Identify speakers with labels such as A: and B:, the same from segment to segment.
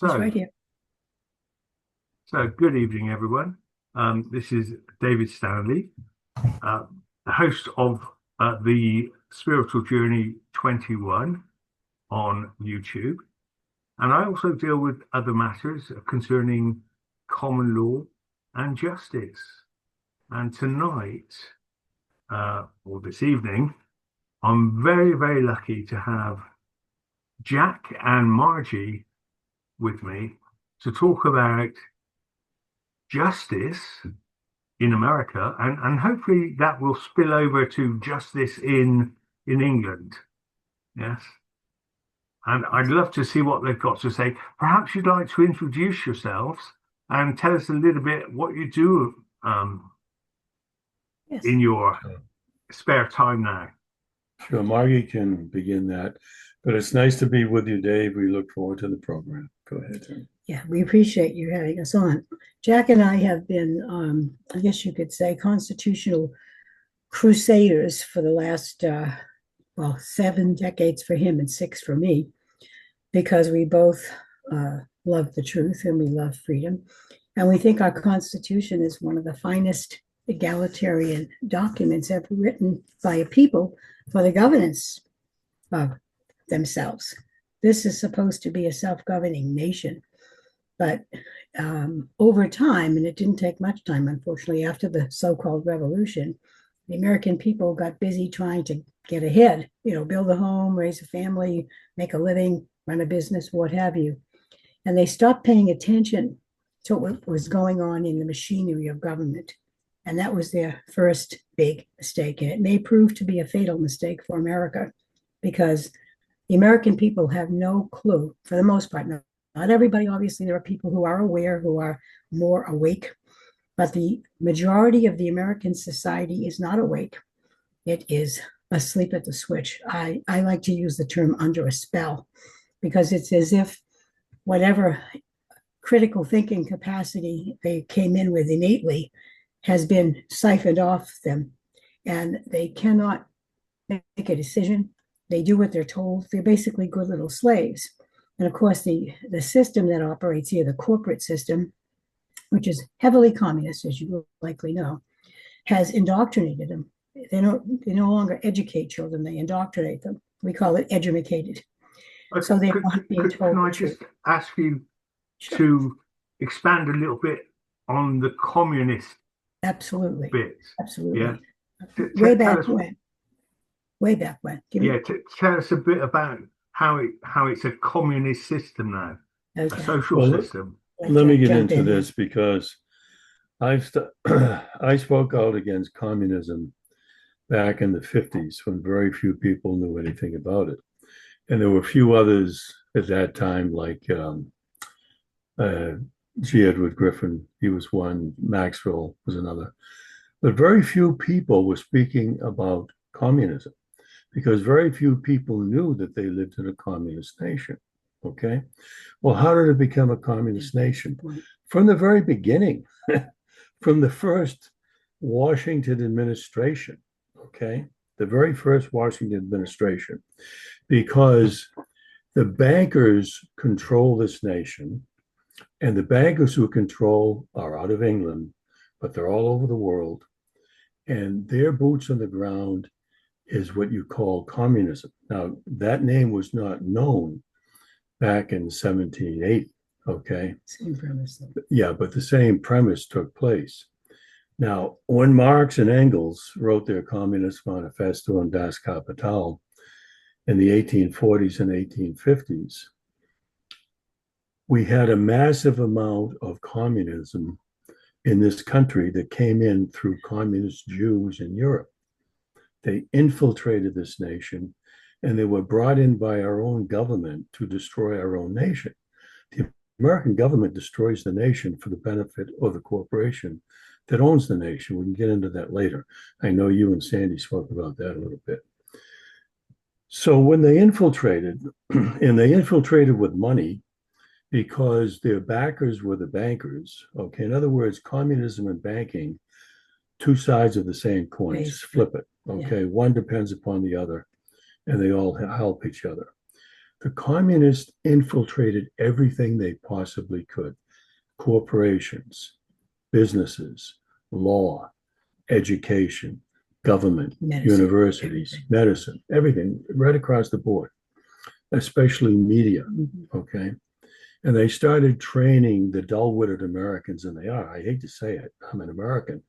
A: It's
B: So,
A: right here.
B: good evening, everyone. This is David Stanley, the host of the Spiritual Journey 21 on YouTube. And I also deal with other matters concerning common law and justice. And tonight, or this evening, I'm very, very lucky to have Jack and Margy with me to talk about justice in America, and hopefully that will spill over to justice in England. Yes, and I'd love to see what they've got to say. Perhaps you'd like to introduce yourselves and tell us a little bit what you do
A: Yes.
B: in your
C: Sure.
B: spare time now.
C: Sure, Margy can begin that, but it's nice to be with you, Dave. We look forward to the program. Go ahead, Tim.
A: Yeah, we appreciate you having us on. Jack and I have been, I guess you could say, constitutional crusaders for the last, 7 decades for him and 6 for me, because we both love the truth and we love freedom. And we think our Constitution is one of the finest egalitarian documents ever written by a people for the governance of themselves. This is supposed to be a self-governing nation. But over time, and it didn't take much time, unfortunately, after the so-called revolution, the American people got busy trying to get ahead, build a home, raise a family, make a living, run a business, what have you. And they stopped paying attention to what was going on in the machinery of government. And that was their first big mistake. And it may prove to be a fatal mistake for America, because the American people have no clue, for the most part. Not everybody, obviously. There are people who are aware, who are more awake, but the majority of the American society is not awake. It is asleep at the switch. I like to use the term under a spell, because it's as if whatever critical thinking capacity they came in with innately has been siphoned off them, and they cannot make a decision. They do what they're told. They're basically good little slaves. And of course, the system that operates here, the corporate system, which is heavily communist, as you likely know, has indoctrinated them. They no longer educate children, they indoctrinate them. We call it educated. So they're not being
B: Can
A: told
B: I
A: the truth.
B: just ask you
A: Sure.
B: to expand a little bit on the communist
A: Absolutely.
B: bit? Yeah.
A: Absolutely.
B: Tell
A: Way back
B: us,
A: when. Way back when.
B: yeah, tell us a bit about how it's a communist system now, a
A: Okay.
B: social
C: Well,
B: system.
C: let me
A: Jack
C: get
A: jump
C: into
A: in here.
C: this because I spoke out against communism back in the 50s when very few people knew anything about it. And there were a few others at that time, like uh, G. Edward Griffin, he was one, Maxwell was another. But very few people were speaking about communism because very few people knew that they lived in a communist nation. Okay. Well, how did it become a communist nation? From the very beginning, from the first Washington administration, okay, the very first Washington administration, because the bankers control this nation, and the bankers who control are out of England, but they're all over the world, and their boots on the ground is what you call communism. Now, that name was not known back in 1780, okay?
A: Same premise.
C: Yeah, but the same premise took place. Now, when Marx and Engels wrote their Communist Manifesto and Das Kapital in the 1840s and 1850s, we had a massive amount of communism in this country that came in through communist Jews in Europe. They infiltrated this nation, and they were brought in by our own government to destroy our own nation. The American government destroys the nation for the benefit of the corporation that owns the nation. We can get into that later. I know you and Sandy spoke about that a little bit. So when they infiltrated, and they infiltrated with money because their backers were the bankers, okay? In other words, communism and banking, two sides of the same coin, just flip it, okay? Yeah. One depends upon the other, and they all help each other. The communists infiltrated everything they possibly could: corporations, businesses, law, education, government,
A: Medicine,
C: universities,
A: everything.
C: medicine, everything, right across the board, especially media.
A: Mhm.
C: Okay. And they started training the dull-witted Americans, and they are. I hate to say it, I'm an American,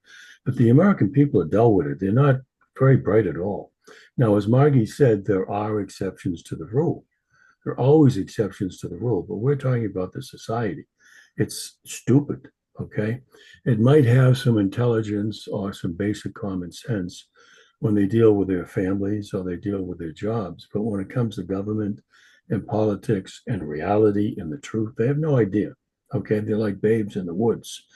C: but the American people are dull-witted. They're not very bright at all. Now, as Margy said, there are exceptions to the rule. There are always exceptions to the rule, but we're talking about the society. It's stupid, okay? It might have some intelligence or some basic common sense when they deal with their families or they deal with their jobs, but when it comes to government and politics and reality and the truth, they have no idea, okay? They're like babes in the woods,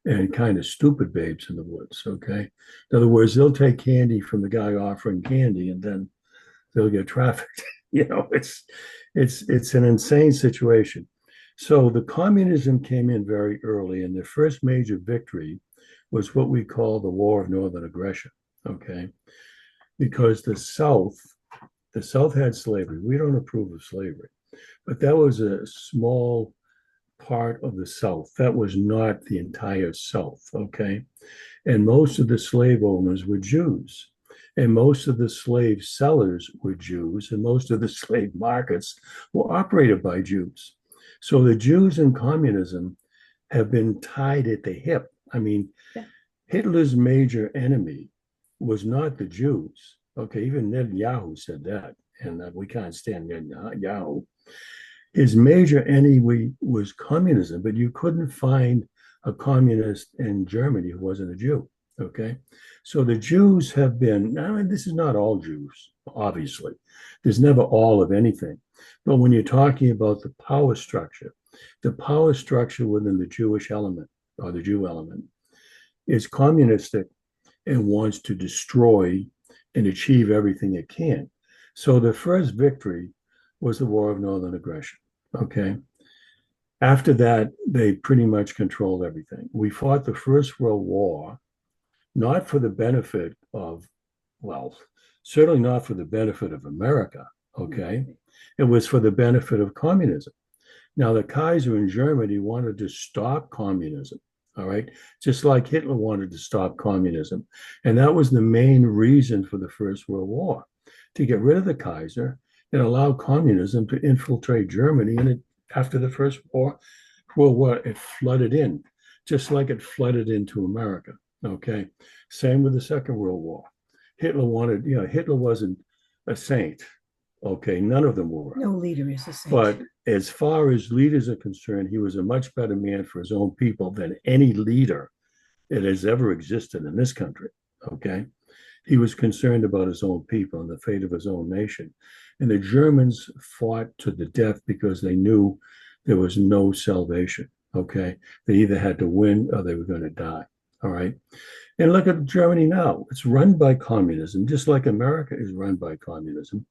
C: and kind of stupid babes in the woods, okay? In other words, they'll take candy from the guy offering candy and then they'll get trafficked. It's an insane situation. So the communism came in very early, and the first major victory was what we call the War of Northern Aggression. Okay, because the South had slavery. We don't approve of slavery, but that was a small part of the South. That was not the entire South. Okay, and most of the slave owners were Jews. And most of the slave sellers were Jews, and most of the slave markets were operated by Jews. So the Jews in communism have been tied at the hip. I mean,
A: Yeah.
C: Hitler's major enemy was not the Jews. Okay, even Netanyahu said that, and we can't stand Netanyahu. His major enemy was communism, but you couldn't find a communist in Germany who wasn't a Jew. Okay. So the Jews have been, I mean, this is not all Jews, obviously. There's never all of anything. But when you're talking about the power structure within the Jewish element or the Jew element is communistic and wants to destroy and achieve everything it can. So the first victory was the War of Northern Aggression. Okay. After that, they pretty much controlled everything. We fought the First World War, not for the benefit of, well, certainly not for the benefit of America. Okay. It was for the benefit of communism. Now, the Kaiser in Germany wanted to stop communism. All right. Just like Hitler wanted to stop communism. And that was the main reason for the First World War, to get rid of the Kaiser and allow communism to infiltrate Germany. And after the First World War, it flooded in, just like it flooded into America. Okay. Same with the Second World War. Hitler wasn't a saint. Okay. None of them were.
A: No leader is a saint.
C: But as far as leaders are concerned, he was a much better man for his own people than any leader that has ever existed in this country. Okay. He was concerned about his own people and the fate of his own nation. And the Germans fought to the death because they knew there was no salvation. Okay. They either had to win or they were going to die. All right. And look at Germany now. It's run by communism, just like America is run by communism.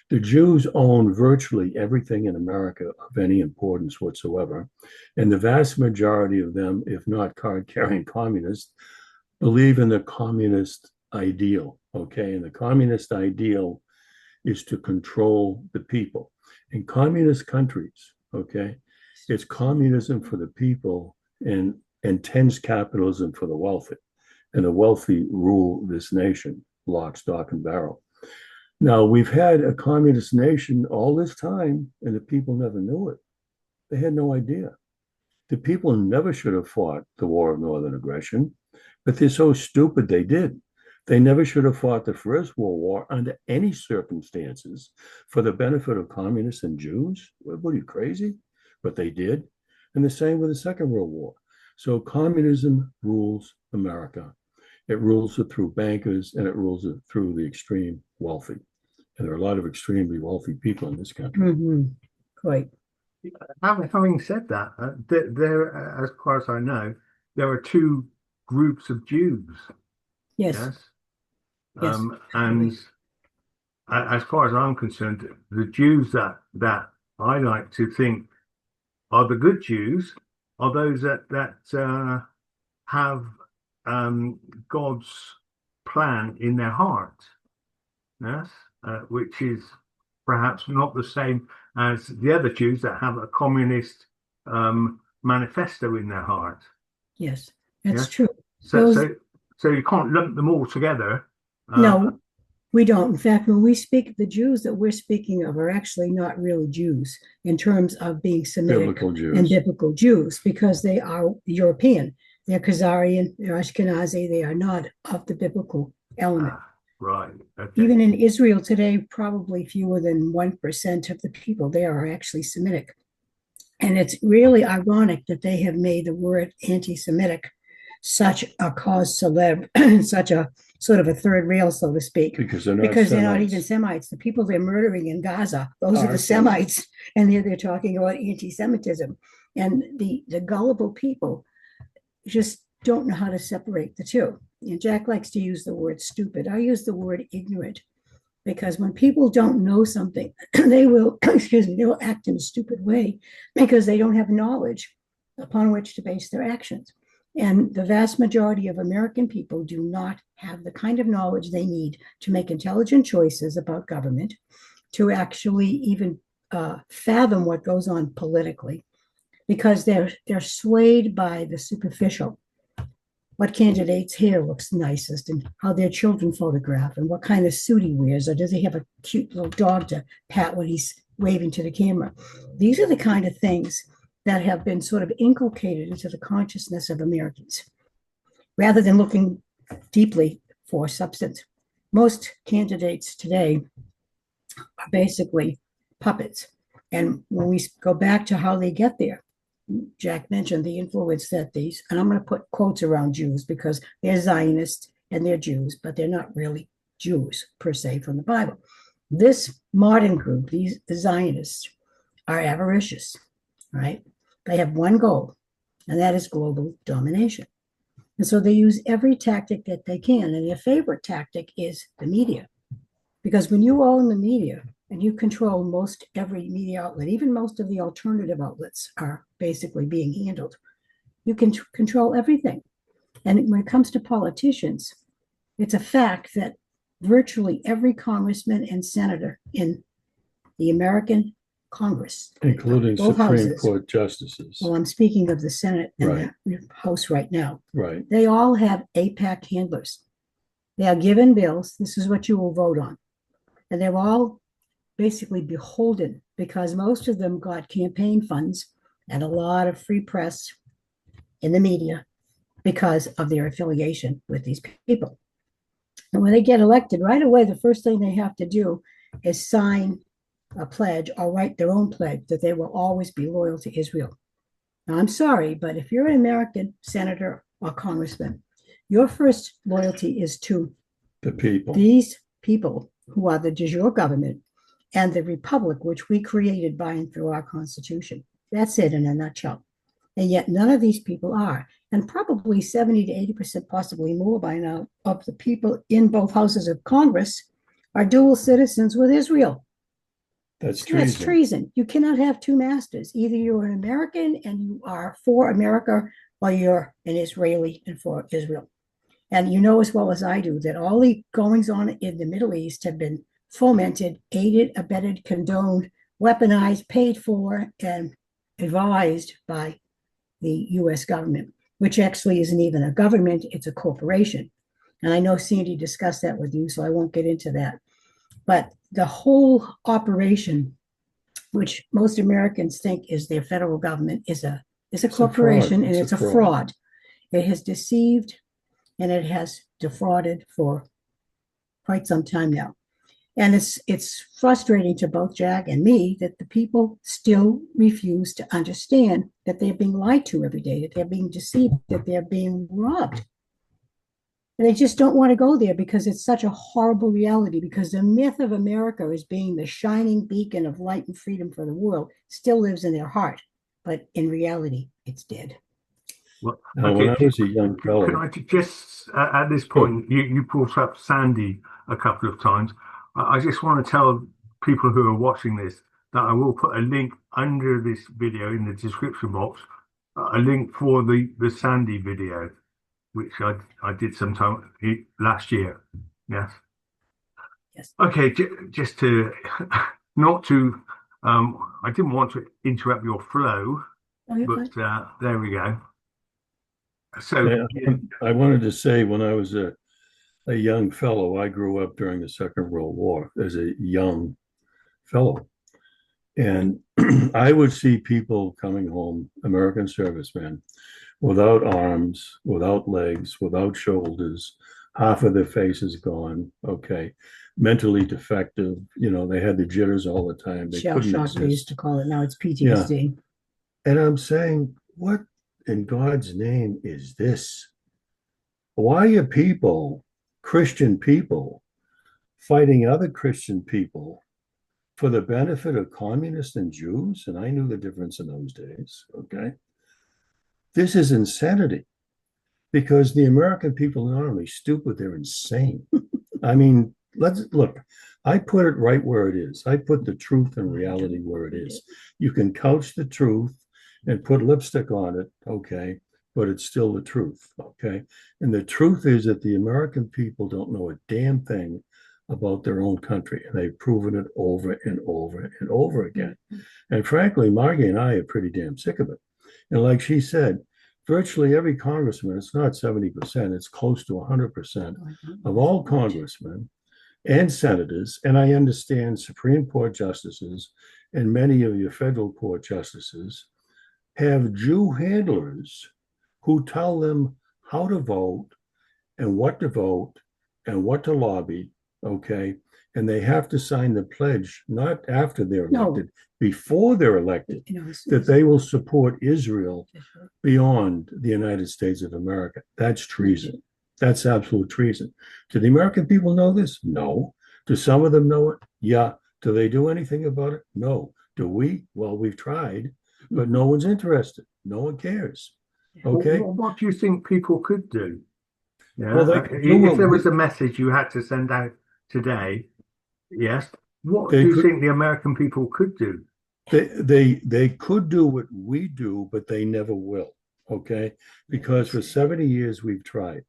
C: The Jews own virtually everything in America of any importance whatsoever. And the vast majority of them, if not card-carrying communists, believe in the communist ideal. Okay. And the communist ideal is to control the people. In communist countries, okay, it's communism for the people and intense capitalism for the wealthy. And the wealthy rule this nation, lock, stock, and barrel. Now, we've had a communist nation all this time, and the people never knew it. They had no idea. The people never should have fought the War of Northern Aggression, but they're so stupid they did. They never should have fought the First World War under any circumstances for the benefit of communists and Jews. What are you, crazy? But they did. And the same with the Second World War. So communism rules America. It rules it through bankers and it rules it through the extreme wealthy. And there are a lot of extremely wealthy people in this country.
A: Mm-hmm. Quite.
B: Having said that, there, as far as I know, there are two groups of Jews.
A: Yes.
B: Yes.
A: Yes.
B: And as far as I'm concerned, the Jews that I like to think are the good Jews are those that have God's plan in their heart. Yes, which is perhaps not the same as the other Jews that have a communist manifesto in their heart.
A: Yes, that's
B: Yeah.
A: true.
B: So,
A: Those,
B: so, so you can't lump them all together.
A: no, we don't. In fact, when we speak, the Jews that we're speaking of are actually not really Jews in terms of being Semitic
C: Biblical
A: and
C: Jews.
A: biblical Jews, because they are European. They're Khazarian, they're Ashkenazi, they are not of the biblical element.
B: Right. Okay.
A: Even in Israel today, probably fewer than 1% of the people there are actually Semitic. And it's really ironic that they have made the word anti-Semitic such a cause celeb, such a sort of a third rail, so to speak,
C: Because they're not
A: because they're not
C: Semites.
A: even Semites. The people they're murdering in Gaza, those are
C: Are
A: the Semites, and they're talking about anti-Semitism. And the gullible people just don't know how to separate the two. And Jack likes to use the word stupid. I use the word ignorant, because when people don't know something, they will, excuse me, they will act in a stupid way because they don't have knowledge upon which to base their actions. And the vast majority of American people do not have the kind of knowledge they need to make intelligent choices about government, to actually even fathom what goes on politically, because they're swayed by the superficial. What candidate's hair looks nicest, and how their children photograph, and what kind of suit he wears, or does he have a cute little dog to pat when he's waving to the camera. These are the kind of things that have been sort of inculcated into the consciousness of Americans, rather than looking deeply for substance. Most candidates today are basically puppets. And when we go back to how they get there, Jack mentioned the influence that these, and I'm going to put quotes around Jews because they're Zionists and they're Jews, but they're not really Jews per se from the Bible. This modern group, the Zionists, are avaricious, right? They have one goal, and that is global domination. And so they use every tactic that they can. And their favorite tactic is the media. Because when you own the media and you control most every media outlet, even most of the alternative outlets are basically being handled, you can control everything. And when it comes to politicians, it's a fact that virtually every congressman and senator in the American Congress,
C: including
A: both
C: Supreme
A: houses,
C: Court justices.
A: well, I'm speaking of the Senate and
C: Right.
A: the House right now.
C: Right.
A: They all have AIPAC handlers. They are given bills. This is what you will vote on. And they're all basically beholden, because most of them got campaign funds and a lot of free press in the media because of their affiliation with these people. And when they get elected, right away, the first thing they have to do is sign a pledge or write their own pledge that they will always be loyal to Israel. Now, I'm sorry, but if you're an American senator or congressman, your first loyalty is to
C: The people.
A: these people who are the de jure government and the republic which we created by and through our Constitution. That's it in a nutshell. And yet none of these people are. And probably 70 to 80%, possibly more by now, of the people in both houses of Congress are dual citizens with Israel.
C: That's treason.
A: That's treason. You cannot have two masters. Either you're an American and you are for America, or you're an Israeli and for Israel. And you know as well as I do that all the goings on in the Middle East have been fomented, aided, abetted, condoned, weaponized, paid for, and advised by the US government, which actually isn't even a government, it's a corporation. And I know Sandy discussed that with you, so I won't get into that. But the whole operation, which most Americans think is their federal government, is a corporation, and it's a fraud. It has deceived and it has defrauded for quite some time now. And it's frustrating to both Jack and me that the people still refuse to understand that they're being lied to every day, that they're being deceived, that they're being robbed. And they just don't want to go there because it's such a horrible reality, because the myth of America as being the shining beacon of light and freedom for the world still lives in their heart. But in reality, it's dead.
B: Well,
C: Now, when I was a young fellow,
B: can I just, at this point, you brought up Sandy a couple of times. I just want to tell people who are watching this that I will put a link under this video in the description box, a link for the Sandy video, which I did sometime last year. Yes.
A: Yes.
B: Okay, just to not to, I didn't want to interrupt your flow,
A: Oh, you're
B: but
A: fine.
B: there we go. So,
C: I wanted to say when I was a young fellow, I grew up during the Second World War as a young fellow. And I would see people coming home, American servicemen, without arms, without legs, without shoulders, half of their face is gone, okay, mentally defective, they had the jitters all the time. They
A: Shell
C: couldn't
A: shock, they used to
C: exist.
A: call it. Now it's
C: Yeah.
A: PTSD.
C: And I'm saying, what in God's name is this? Why are people, Christian people, fighting other Christian people for the benefit of communists and Jews? And I knew the difference in those days, okay? This is insanity because the American people are not only stupid, they're insane. I mean, let's look. I put it right where it is. I put the truth and reality where it is. You can couch the truth and put lipstick on it, okay, but it's still the truth, okay? And the truth is that the American people don't know a damn thing about their own country, and they've proven it over and over and over again. And frankly, Margy and I are pretty damn sick of it. And like she said, virtually every congressman, it's not 70%, it's close to 100% of all congressmen and senators, and I understand Supreme Court justices and many of your federal court justices have Jew handlers who tell them how to vote and what to vote and what to lobby, okay? And they have to sign the pledge, not after they're elected, before they're elected, that they will support Israel beyond the United States of America. That's treason. That's absolute treason. Do the American people know this? No. Do some of them know it? Yeah. Do they do anything about it? No. Do we? Well, we've tried, but no one's interested. No one cares. Okay.
B: Well, what do you think people could do? Yeah.
C: Well,
B: If there was a message you had to send out today, yes, what do you think the American people could do?
C: They could do what we do, but they never will. Okay. Because for 70 years we've tried.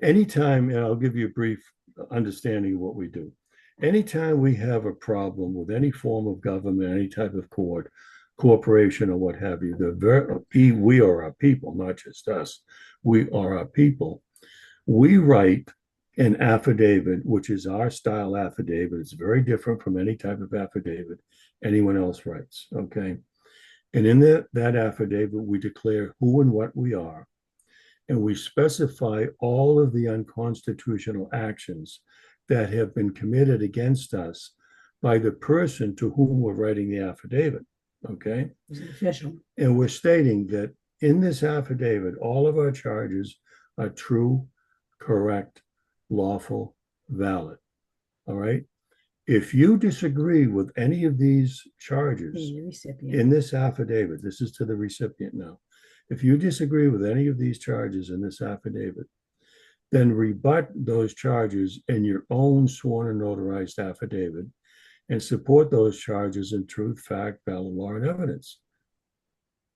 C: Anytime, and I'll give you a brief understanding of what we do. Anytime we have a problem with any form of government, any type of court, corporation, or what have you, we are our people, not just us. We are our people. We write an affidavit, which is our style affidavit. It's very different from any type of affidavit anyone else writes. Okay. And in that affidavit, we declare who and what we are. And we specify all of the unconstitutional actions that have been committed against us by the person to whom we're writing the affidavit. Okay.
A: It's official.
C: And we're stating that in this affidavit, all of our charges are true, correct, lawful, valid. All right. If you disagree with any of these charges in this affidavit, this is to the recipient now. If you disagree with any of these charges in this affidavit, then rebut those charges in your own sworn and notarized affidavit and support those charges in truth, fact, valid, law, and evidence.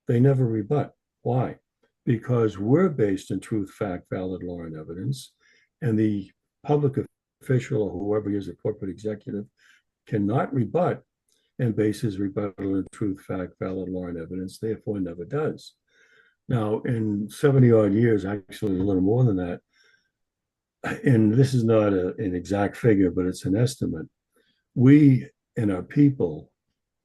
C: They never rebut. Why? Because we're based in truth, fact, valid, law, and evidence, and the public official or whoever is a corporate executive cannot rebut and base his rebuttal in truth, fact, valid, law, and evidence, therefore never does. Now, in 70 odd years, actually a little more than that, and this is not an exact figure, but it's an estimate, we and our people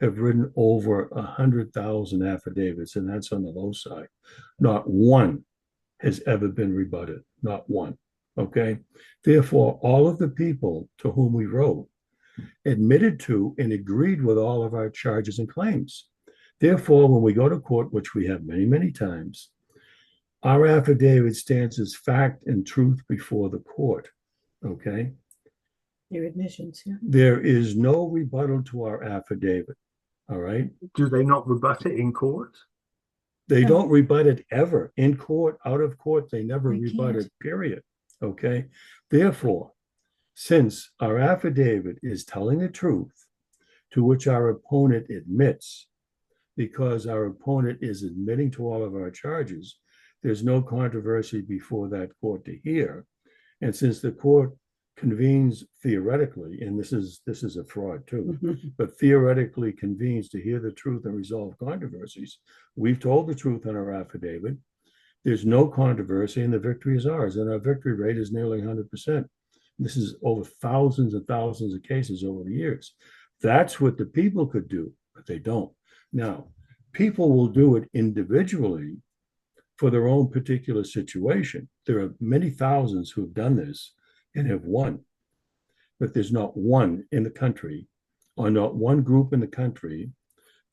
C: have written over 100,000 affidavits, and that's on the low side. Not one has ever been rebutted, not one. Okay. Therefore, all of the people to whom we wrote admitted to and agreed with all of our charges and claims. Therefore, when we go to court, which we have many, many times, our affidavit stands as fact and truth before the court. Okay.
A: Your admissions, yeah.
C: There is no rebuttal to our affidavit. All right.
B: Do they not rebut it in court?
C: They don't rebut it ever. In court, out of court, they never rebut it, period. Okay. Therefore, since our affidavit is telling the truth, to which our opponent admits, because our opponent is admitting to all of our charges, there's no controversy before that court to hear. And since the court convenes theoretically, and this is a fraud too,
A: Mhm.
C: but theoretically convenes to hear the truth and resolve controversies. We've told the truth in our affidavit. There's no controversy, and the victory is ours, and our victory rate is nearly 100%. This is over thousands and thousands of cases over the years. That's what the people could do, but they don't. Now, people will do it individually for their own particular situation. There are many thousands who have done this and have won, but there's not one in the country, or not one group in the country,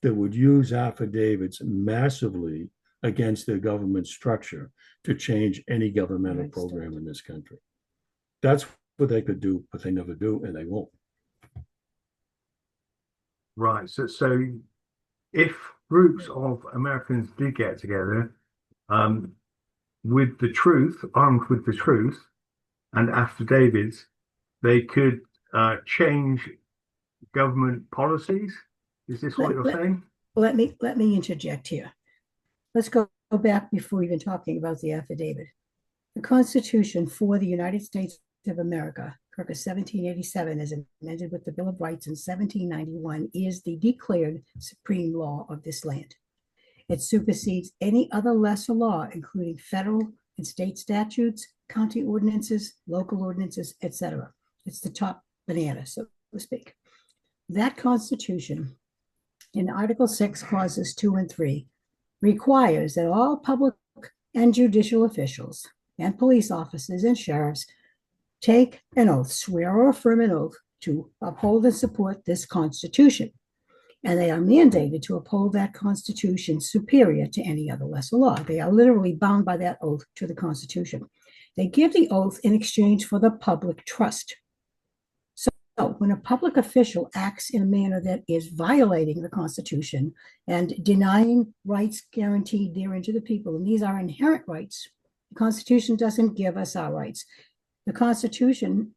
C: that would use affidavits massively against their government structure to change any governmental program in this country. That's what they could do, but they never do, and they won't.
B: Right. So if groups of Americans did get together, with the truth, armed with the truth and affidavits, they could change government policies. Is this what you're saying?
A: Let me interject here. Let's go back before even talking about the affidavit. The Constitution for the United States of America, Circa 1787, as amended with the Bill of Rights in 1791, is the declared supreme law of this land. It supersedes any other lesser law, including federal and state statutes, county ordinances, local ordinances, etc. It's the top banana, so to speak. That Constitution, in Article 6, Clauses 2 and 3, requires that all public and judicial officials and police officers and sheriffs take an oath, swear or affirm an oath to uphold and support this Constitution. And they are mandated to uphold that Constitution superior to any other lesser law. They are literally bound by that oath to the Constitution. They give the oath in exchange for the public trust. So when a public official acts in a manner that is violating the Constitution and denying rights guaranteed therein to the people, and these are inherent rights, the Constitution doesn't give us our rights. The Constitution,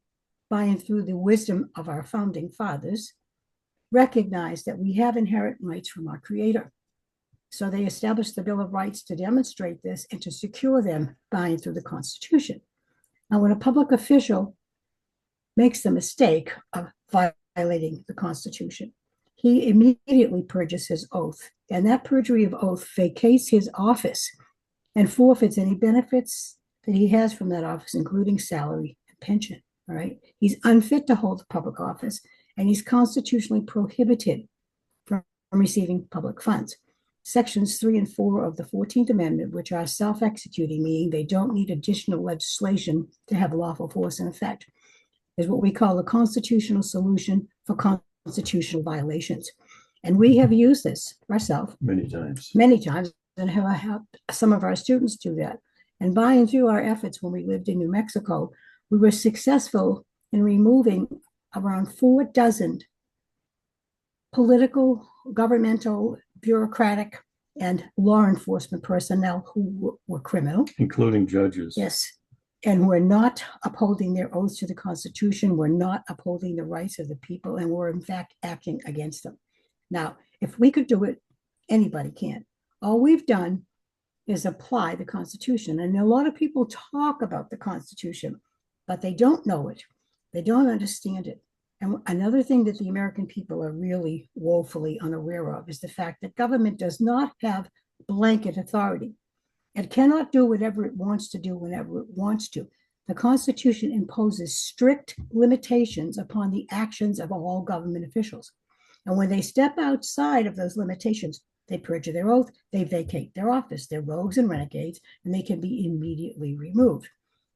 A: by and through the wisdom of our founding fathers, recognized that we have inherent rights from our Creator. So they established the Bill of Rights to demonstrate this and to secure them by and through the Constitution. Now, when a public official makes the mistake of violating the Constitution, he immediately purges his oath, and that perjury of oath vacates his office and forfeits any benefits that he has from that office, including salary and pension. All right, he's unfit to hold public office, and he's constitutionally prohibited from receiving public funds. Sections 3 and 4 of the 14th Amendment, which are self-executing, meaning they don't need additional legislation to have lawful force and effect, is what we call the constitutional solution for constitutional violations. And we have used this ourselves
C: many times,
A: and have helped some of our students do that. And by and through our efforts when we lived in New Mexico, we were successful in removing around 4 dozen political, governmental, bureaucratic, and law enforcement personnel who were criminal.
C: including judges.
A: Yes. And were not upholding their oaths to the Constitution, were not upholding the rights of the people, and were in fact acting against them. Now, if we could do it, anybody can. All we've done is apply the Constitution. And a lot of people talk about the Constitution, but they don't know it. They don't understand it. And another thing that the American people are really woefully unaware of is the fact that government does not have blanket authority. It cannot do whatever it wants to do whenever it wants to. The Constitution imposes strict limitations upon the actions of all government officials. And when they step outside of those limitations, they perjure their oath, they vacate their office, they're rogues and renegades, and they can be immediately removed.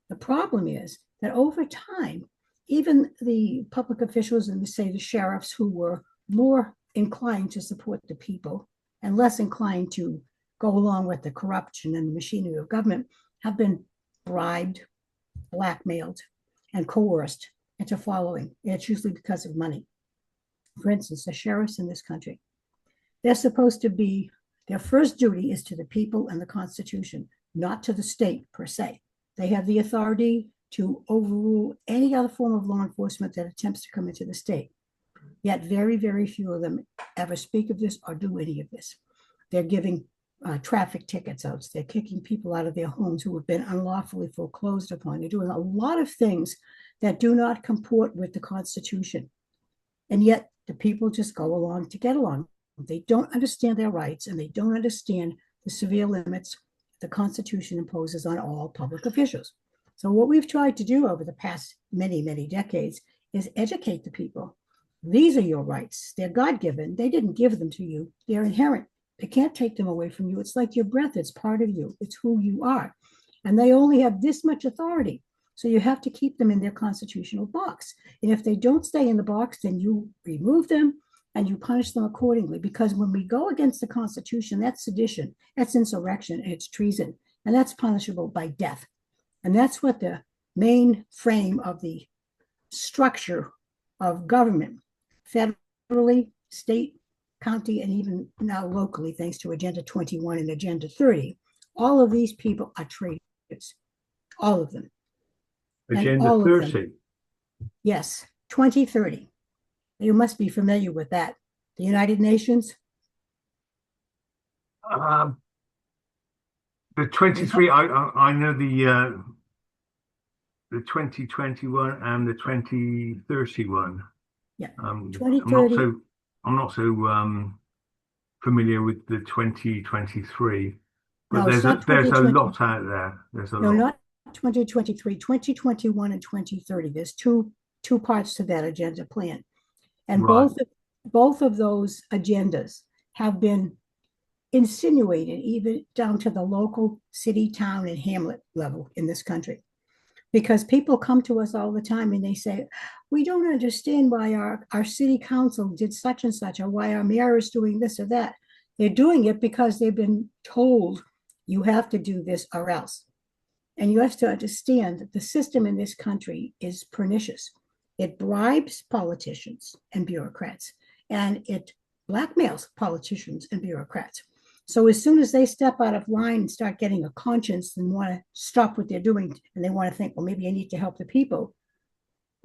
A: The problem is that over time, even the public officials and say the sheriffs who were more inclined to support the people and less inclined to go along with the corruption and the machinery of government have been bribed, blackmailed, and coerced into following. And it's usually because of money. For instance, the sheriffs in this country, they're supposed to be, their first duty is to the people and the Constitution, not to the state per se. They have the authority to overrule any other form of law enforcement that attempts to come into the state. Yet very, very few of them ever speak of this or do any of this. They're giving traffic tickets out. They're kicking people out of their homes who have been unlawfully foreclosed upon. They're doing a lot of things that do not comport with the Constitution. And yet the people just go along to get along. They don't understand their rights, and they don't understand the severe limits the Constitution imposes on all public officials. So what we've tried to do over the past many, many decades is educate the people. These are your rights. They're God-given. They didn't give them to you. They're inherent. They can't take them away from you. It's like your breath. It's part of you. It's who you are. And they only have this much authority. So you have to keep them in their constitutional box. And if they don't stay in the box, then you remove them and you punish them accordingly. Because when we go against the Constitution, that's sedition, that's insurrection, and it's treason. And that's punishable by death. And that's what the main frame of the structure of government, federally, state, county, and even now locally, thanks to Agenda 21 and Agenda 30, all of these people are traitors. All of them.
B: Agenda 30.
A: Yes, 2030. You must be familiar with that. The United Nations.
B: The 23, I know the 2021 and the 2031.
A: Yeah,
B: 2030. I'm not so familiar with the 2023, but
A: no,
B: there's a lot out there. There's a lot.
A: Not 2023, 2021 and 2030. There's two parts to that agenda plan. And
B: right.
A: both of those agendas have been insinuated even down to the local city, town, and hamlet level in this country. Because people come to us all the time and they say, we don't understand why our city council did such and such, or why our mayor is doing this or that. They're doing it because they've been told you have to do this or else. And you have to understand that the system in this country is pernicious. It bribes politicians and bureaucrats, and it blackmails politicians and bureaucrats. So as soon as they step out of line and start getting a conscience and want to stop what they're doing, and they want to think, well, maybe I need to help the people,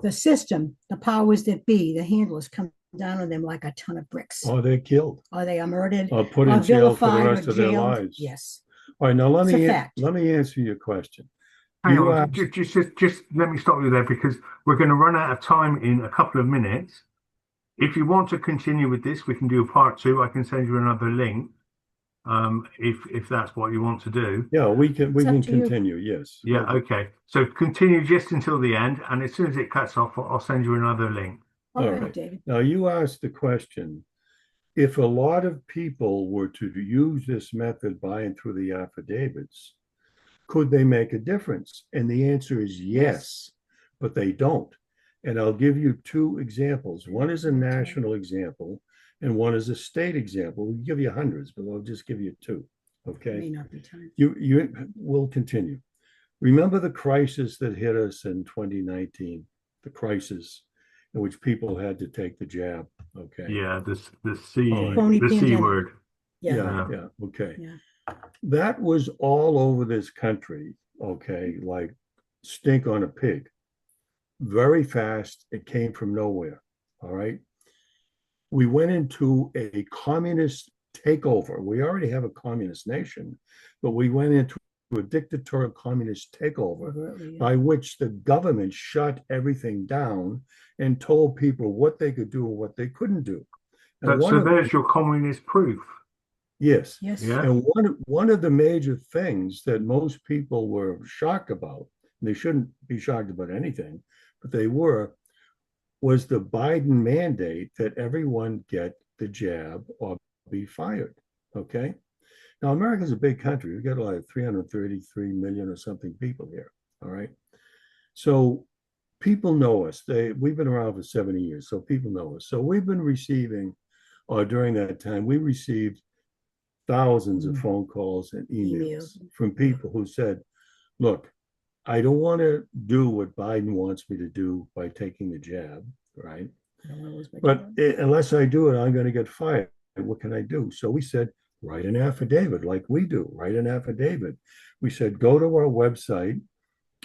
A: the system, the powers that be, the handlers come down on them like a ton of bricks.
C: Or they're killed.
A: Or they are murdered.
C: Or put in jail for the rest of their
A: jailed.
C: lives.
A: Yes.
C: All right, now let me answer your question.
B: Hang on, just let me stop you there, because we're going to run out of time in a couple of minutes. If you want to continue with this, we can do a part 2. I can send you another link. If that's what you want to do.
C: Yeah, we can continue. Yes.
B: Yeah. Okay. So continue just until the end, and as soon as it cuts off, I'll send you another link.
A: All right, David.
C: Now you asked the question: if a lot of people were to use this method, buying through the affidavits, could they make a difference? And the answer is yes, but they don't. And I'll give you 2 examples. One is a national example, and one is a state example. We'll give you hundreds, but I'll just give you 2. Okay.
A: May not be time.
C: You will continue. Remember the crisis that hit us in 2019, the crisis in which people had to take the jab. Okay.
B: Yeah, the C word.
C: Yeah. Okay. Yeah. That was all over this country. Okay, like stink on a pig. Very fast. It came from nowhere. All right. We went into a communist takeover. We already have a communist nation, but we went into a dictatorial communist takeover by which the government shut everything down and told people what they could do and what they couldn't do.
B: So there's your communist proof.
C: Yes.
A: Yes.
B: Yeah.
C: And one of the major things that most people were shocked about, and they shouldn't be shocked about anything, but they were, was the Biden mandate that everyone get the jab or be fired. Okay. Now, America's a big country. We've got like 333 million or something people here. All right. So people know us. We've been around for 70 years. So people know us. So we've been receiving, or during that time, we received thousands of phone calls and emails from people who said, look, I don't want to do what Biden wants me to do by taking the jab, right? But unless I do it, I'm going to get fired. What can I do? So we said, write an affidavit like we do, write an affidavit. We said, go to our website.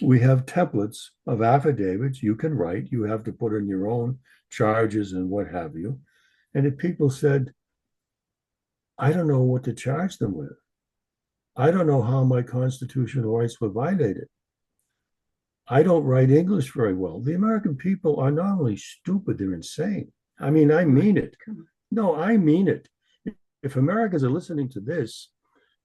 C: We have templates of affidavits you can write. You have to put in your own charges and what have you. And if people said, I don't know what to charge them with. I don't know how my constitutional rights were violated. I don't write English very well. The American people are not only stupid, they're insane. I mean, I mean it. No, I mean it. If Americans are listening to this,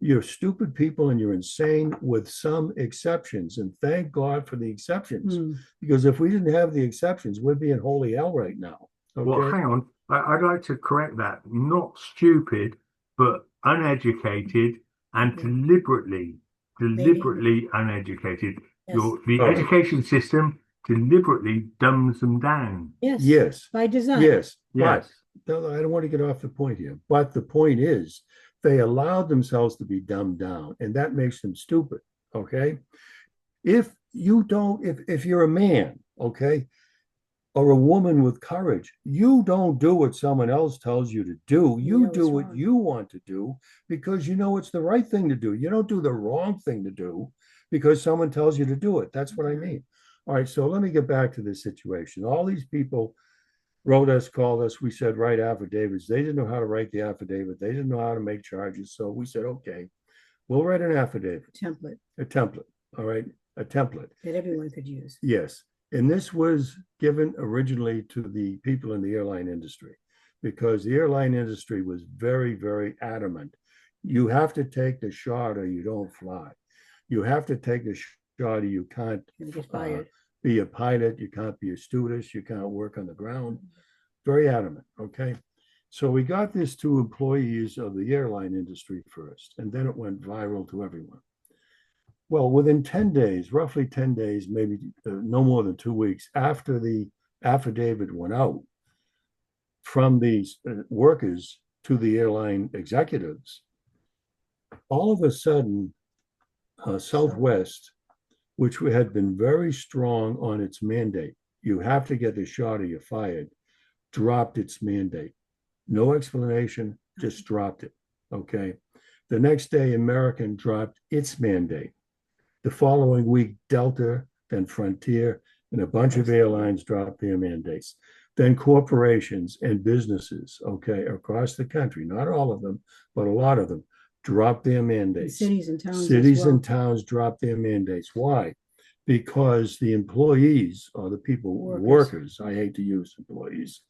C: you're stupid people and you're insane with some exceptions. And thank God for the exceptions. Because if we didn't have the exceptions, we'd be in holy hell right now.
B: Well,
C: Okay.
B: hang on. I'd like to correct that. Not stupid, but uneducated and deliberately uneducated.
A: Yes.
B: The
C: Oh.
B: education system deliberately dumbs them down.
A: Yes.
C: Yes.
A: By design.
C: Yes.
B: Yes.
C: But I don't want to get off the point here. But the point is, they allowed themselves to be dumbed down, and that makes them stupid. Okay. If you don't, if you're a man, okay, or a woman with courage, you don't do what someone else tells you to do. You
A: know
C: do
A: it's
C: what
A: wrong.
C: you want to do because you know it's the right thing to do. You don't do the wrong thing to do because someone tells you to do it. That's what I mean. All right, so let me get back to this situation. All these people wrote us, called us. We said, write affidavits. They didn't know how to write the affidavit. They didn't know how to make charges. So we said, okay, we'll write an affidavit,
A: Template
C: a template. All right, a template.
A: that everyone could use.
C: Yes. And this was given originally to the people in the airline industry because the airline industry was very, very adamant. You have to take the shot or you don't fly. You have to take the shot or you can't be a pilot. You can't be a stewardess. You can't work on the ground. Very adamant. Okay. So we got this to employees of the airline industry first, and then it went viral to everyone. Well, within 10 days, roughly 10 days, maybe no more than 2 weeks after the affidavit went out from these workers to the airline executives, all of a sudden, Southwest, which had been very strong on its mandate, you have to get the shot or you're fired, dropped its mandate. No explanation, just dropped it. Okay. The next day, American dropped its mandate. The following week, Delta, then Frontier, and a bunch of airlines dropped their mandates. Then corporations and businesses, okay, across the country, not all of them, but a lot of them, dropped their mandates.
A: And cities and towns.
C: Cities and towns dropped their mandates. Why? Because the employees or the people, workers, I hate to use employees,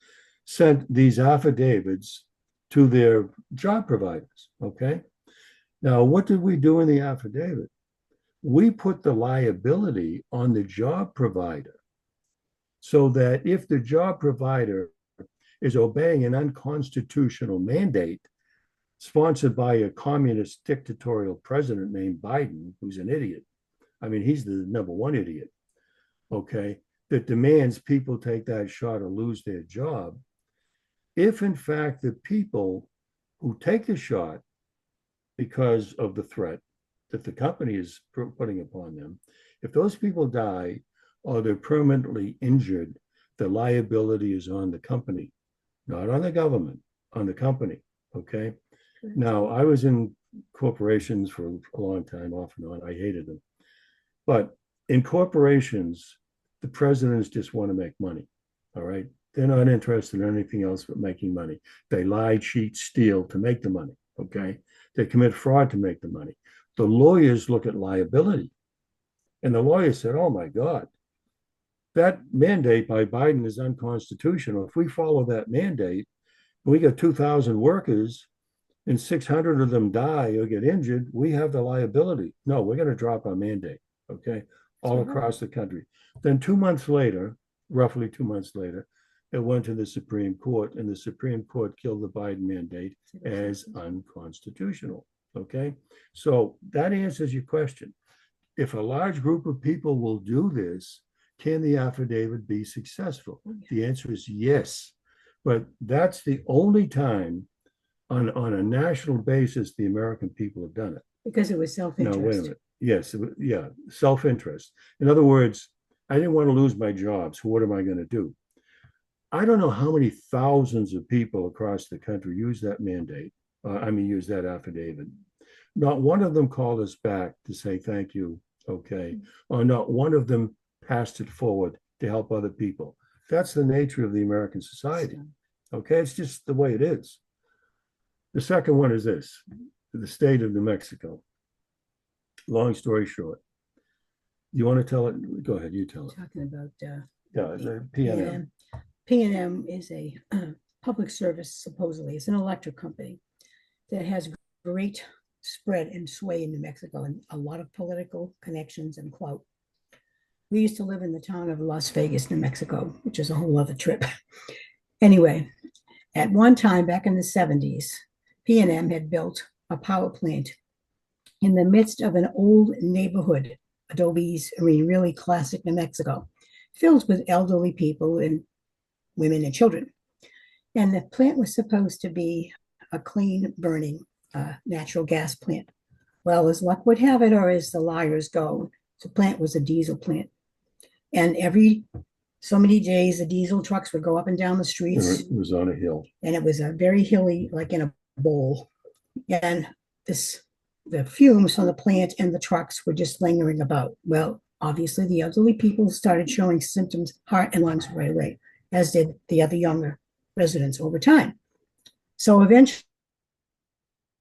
C: sent these affidavits to their job providers, okay? Now, what did we do in the affidavit? We put the liability on the job provider so that if the job provider is obeying an unconstitutional mandate sponsored by a communist dictatorial president named Biden, who's an idiot. I mean, he's the number one idiot, okay, that demands people take that shot or lose their job. If in fact the people who take the shot because of the threat that the company is putting upon them, if those people die or they're permanently injured, the liability is on the company, not on the government, on the company. Okay. Now, I was in corporations for a long time, off and on. I hated them. But in corporations, the presidents just want to make money. All right. They're not interested in anything else but making money. They lie, cheat, steal to make the money. Okay. They commit fraud to make the money. The lawyers look at liability. And the lawyer said, oh my God, that mandate by Biden is unconstitutional. If we follow that mandate, we got 2,000 workers and 600 of them die or get injured, we have the liability. No, we're going to drop our mandate, okay, all across the country. Then 2 months later, roughly 2 months later, it went to the Supreme Court, and the Supreme Court killed the Biden mandate as unconstitutional, okay? So that answers your question. If a large group of people will do this, can the affidavit be successful? The answer is yes. But that's the only time on a national basis the American people have done it.
A: Because it was self-interest.
C: No, wait a minute. Yes, yeah, self-interest. In other words, I didn't want to lose my job, so what am I going to do? I don't know how many thousands of people across the country use that mandate. Use that affidavit. Not one of them called us back to say thank you, okay? Or not one of them passed it forward to help other people. That's the nature of the American society, okay? It's just the way it is. The second one is this, the state of New Mexico. Long story short, You want to tell it? Go ahead, you tell it.
A: talking about
C: Yeah, the PNM.
A: P&M is a public service, supposedly. It's an electric company that has great spread and sway in New Mexico and a lot of political connections and clout. We used to live in the town of Las Vegas, New Mexico, which is a whole other trip. Anyway, at one time back in the 70s, P&M had built a power plant in the midst of an old neighborhood, adobes, I mean, really classic New Mexico, filled with elderly people and women and children. And the plant was supposed to be a clean burning natural gas plant. Well, as luck would have it, or as the liars go, the plant was a diesel plant. And every so many days, the diesel trucks would go up and down the streets.
C: It was on a hill.
A: And it was a very hilly, like in a bowl. And the fumes from the plant and the trucks were just lingering about. Well, obviously, the elderly people started showing symptoms, heart and lungs right away, as did the other younger residents over time. So eventually,